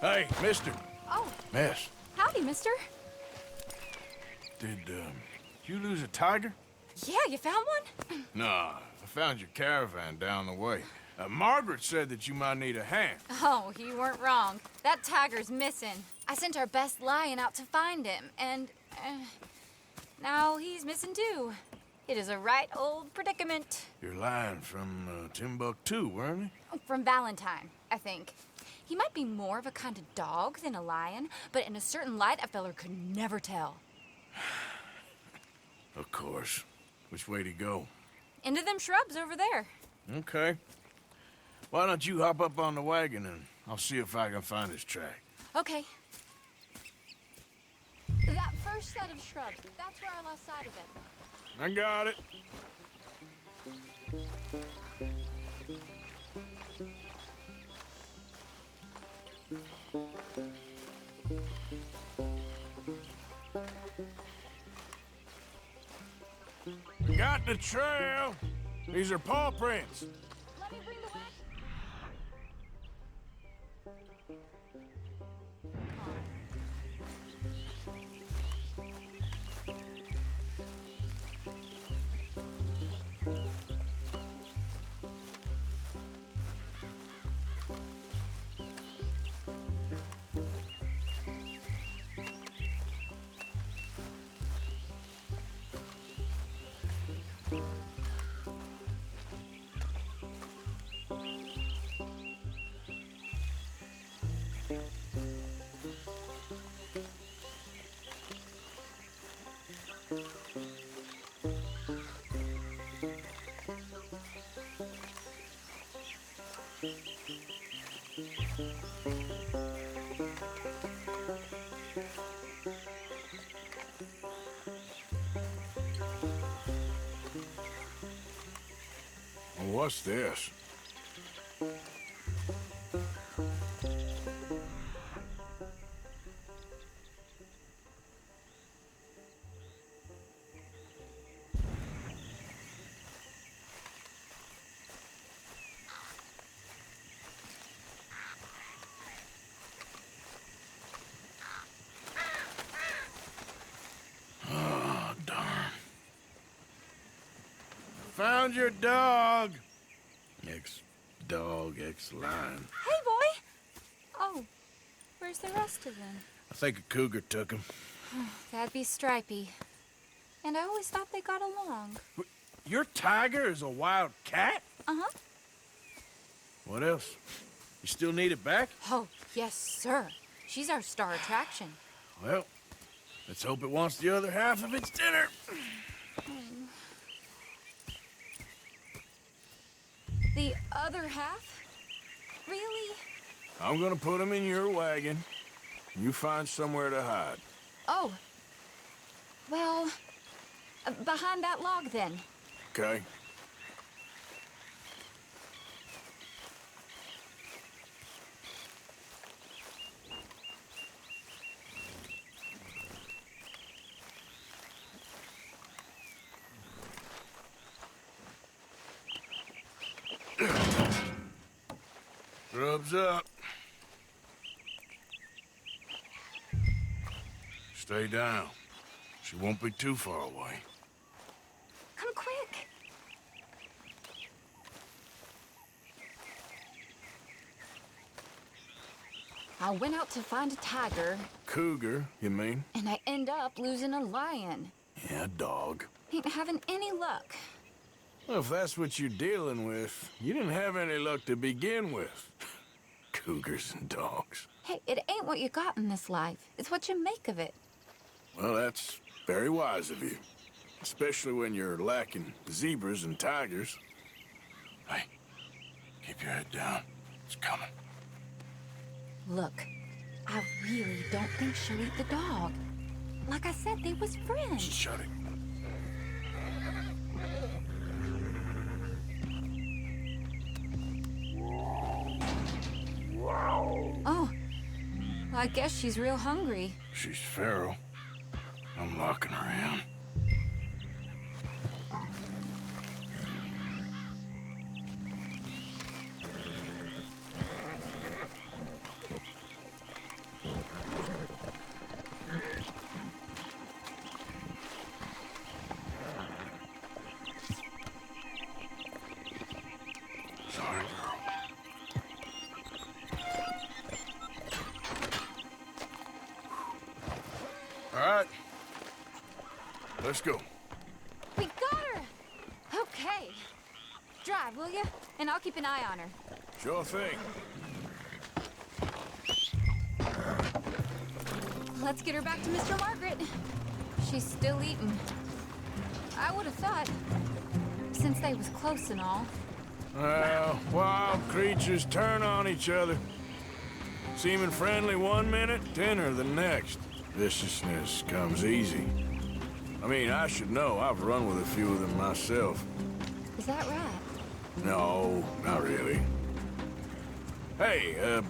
Hey, mister. Oh, Miss, howdy, mister. did, you lose a tiger? Yeah, you found one? Nah, I found your caravan down the way. Margaret said that you might need a hand. Oh, you weren't wrong. That tiger's missing. I sent our best lion out to find him, and now he's missing too. It is a right old predicament. You're lying from Timbuktu, weren't you? From Valentine, I think. He might be more of a kind of dog than a lion, but in a certain light, a feller could never tell. Of course. Which way to go? Into them shrubs over there. Okay. Why don't you hop up on the wagon and I'll see if I can find his track. Okay. That first set of shrubs, that's where I lost sight of him. I got it. Got the trail. These are paw prints. Let me bring the wagon. What's this? Oh, darn. Found your dog. Ex-dog, ex-lion. Hey, boy! Oh, where's the rest of them? I think a cougar took him. That'd be Stripey. And I always thought they got along. Your tiger is a wild cat? Uh-huh. What else? You still need it back? Oh, yes, sir. She's our star attraction. Well, let's hope it wants the other half of its dinner. The other half? Really? I'm gonna put him in your wagon. You find somewhere to hide. Oh. Well, behind that log, then. Okay? Grub's up. Stay down. She won't be too far away. Come quick. I went out to find a tiger, Cougar, you mean? and I end up losing a lion. Yeah, dog. Ain't having any luck. Well, if that's what you're dealing with, you didn't have any luck to begin with. Cougars and dogs. Hey, it ain't what you got in this life. It's what you make of it. Well, that's very wise of you. Especially when you're lacking zebras and tigers. Hey, keep your head down. It's coming. Look, I really don't think she'll eat the dog. Like I said, they was friends. Shut it. Oh, I guess she's real hungry. She's feral. I'm locking her in. All right. Let's go. We got her! Okay. Drive, will you? And I'll keep an eye on her. Sure thing. Let's get her back to Mr. Margaret. She's still eating. I would have thought, since they was close and all. Well, wild creatures turn on each other. Seeming friendly one minute, dinner the next. Viciousness comes easy. I mean, I should know. I've run with a few of them myself. Is that right? No, not really. Hey,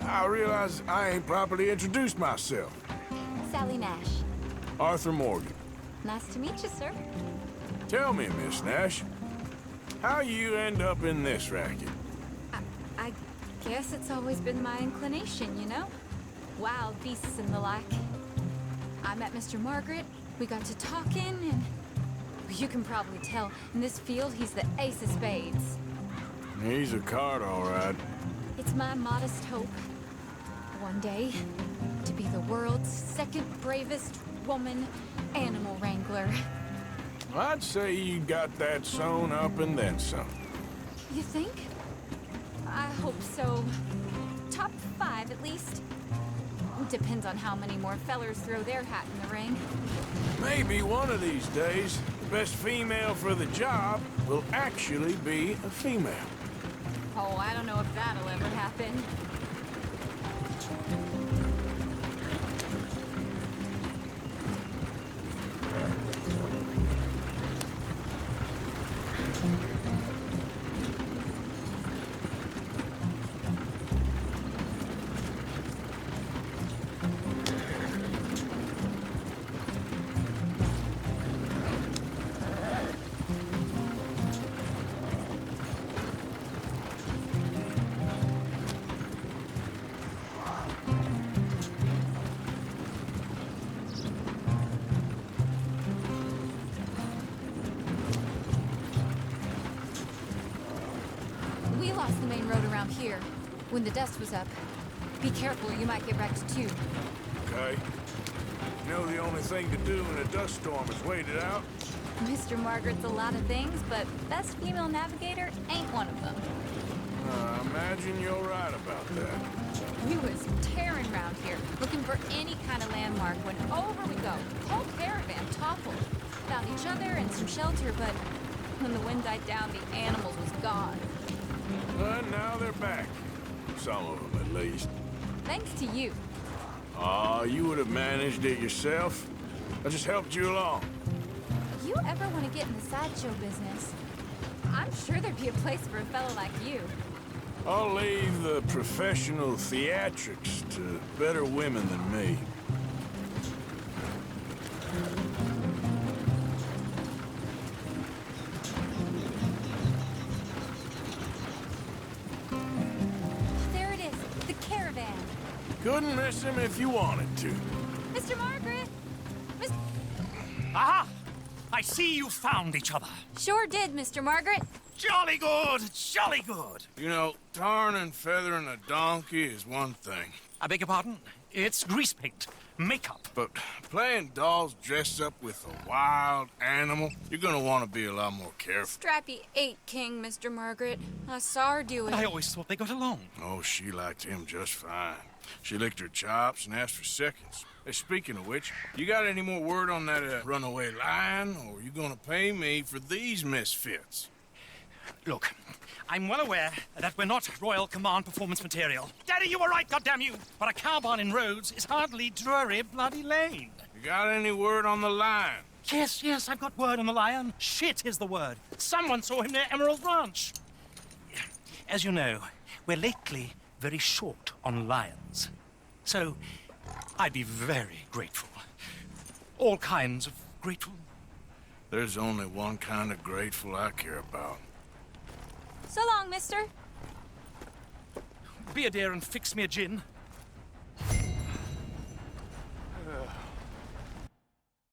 I realize I ain't properly introduced myself. Sally Nash. Arthur Morgan. Nice to meet you, sir. Tell me, Miss Nash, how you end up in this racket? I guess it's always been my inclination, you know? Wild beasts and the like. I met Mr. Margaret, we got to talking, and you can probably tell, in this field, he's the ace of spades. He's a card, all right. It's my modest hope, one day, to be the world's second bravest woman animal wrangler. I'd say you got that sewn up and then some. You think? I hope so. Top 5, at least. Depends on how many more fellers throw their hat in the ring. Maybe one of these days, the best female for the job will actually be a female. Oh, I don't know if that'll ever happen. We lost the main road around here when the dust was up. Be careful or you might get wrecked too. Okay. You know the only thing to do in a dust storm is wait it out? Mr. Margaret's a lot of things, but best female navigator ain't one of them. I imagine you're right about that. We was tearing around here, looking for any kind of landmark when over we go. Whole caravan toppled. Found each other and some shelter, but when the wind died down, the animals was gone. But now they're back. Some of them, at least. Thanks to you. Aw, you would have managed it yourself. I just helped you along. If you ever want to get in the sideshow business, I'm sure there'd be a place for a fellow like you. I'll leave the professional theatrics to better women than me. There it is, the caravan. Couldn't miss him if you wanted to. Mr. Margaret! Aha! I see you found each other. Sure did, Mr. Margaret. Jolly good, jolly good. You know, tarring and feathering a donkey is one thing. I beg your pardon? It's grease paint, makeup. But playing dolls dressed up with a wild animal, you're gonna want to be a lot more careful. Strappy ate King, Mr. Margaret. I saw her do it. I always thought they got along. Oh, she liked him just fine. She licked her chops and asked for seconds. Hey, speaking of which, you got any more word on that runaway lion, or are you gonna pay me for these misfits? Look, I'm well aware that we're not Royal Command performance material. Daddy, you were right, goddammit you! But a cow barn in Rhodes is hardly Drury Bloody Lane. You got any word on the lion? Yes, I've got word on the lion. Shit is the word. Someone saw him near Emerald Ranch. As you know, we're lately very short on lions. So, I'd be very grateful. All kinds of grateful. There's only one kind of grateful I care about. So long, mister. Be a dear and fix me a gin.